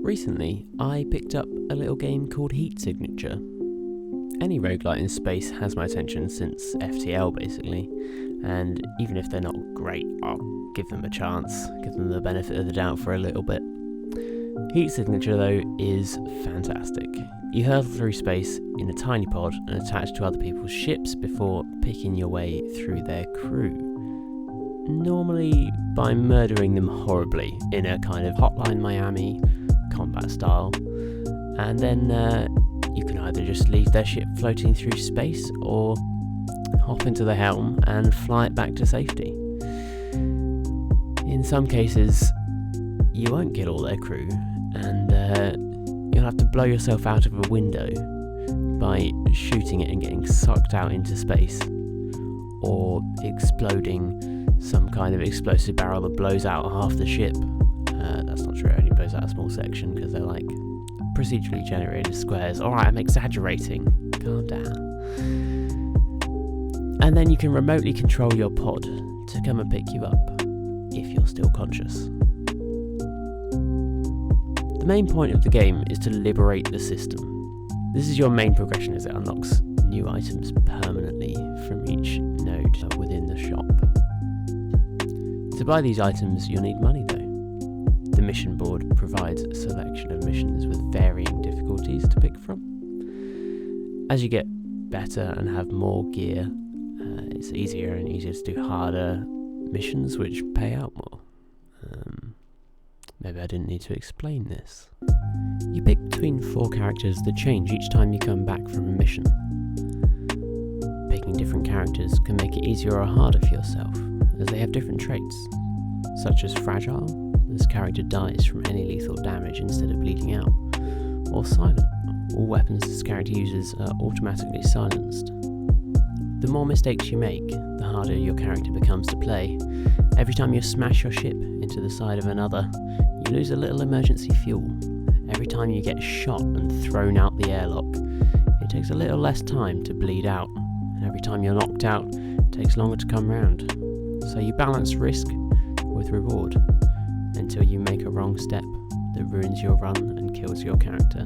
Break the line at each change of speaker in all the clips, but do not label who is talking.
Recently, I picked up a little game called Heat Signature. Any roguelite in space has my attention since FTL basically, and even if they're not great, I'll give them a chance, give them the benefit of the doubt for a little bit. Heat Signature though is fantastic. You hurtle through space in a tiny pod and attach to other people's ships before picking your way through their crew. Normally by murdering them horribly in a kind of Hotline Miami combat style, and then you can either just leave their ship floating through space or hop into the helm and fly it back to safety. In some cases you won't kill all their crew, and you'll have to blow yourself out of a window by shooting it and getting sucked out into space, or exploding some kind of explosive barrel that blows out half the ship. That's not true, it only blows out a small section because they're like procedurally generated squares. Alright, I'm exaggerating, calm down. And then you can remotely control your pod to come and pick you up if you're still conscious. The main point of the game is to liberate the system. This is your main progression as it unlocks new items permanently from each node within the shop. To buy these items you'll need money though. The mission board provides a selection of missions with varying difficulties to pick from. As you get better and have more gear, it's easier and easier to do harder missions which pay out more. Maybe I didn't need to explain this. You pick between 4 characters that change each time you come back from a mission. Picking different characters can make it easier or harder for yourself, as they have different traits, such as Fragile, this character dies from any lethal damage instead of bleeding out, or Silent, all weapons this character uses are automatically silenced. The more mistakes you make, the harder your character becomes to play. Every time you smash your ship into the side of another, you lose a little emergency fuel. Every time you get shot and thrown out the airlock, it takes a little less time to bleed out, and every time you're knocked out, it takes longer to come round. So you balance risk with reward, until you make a wrong step that ruins your run and kills your character.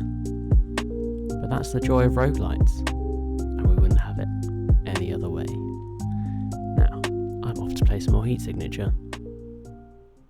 But that's the joy of roguelites, and we wouldn't have it any other way. Now, I'm off to play some more Heat Signature.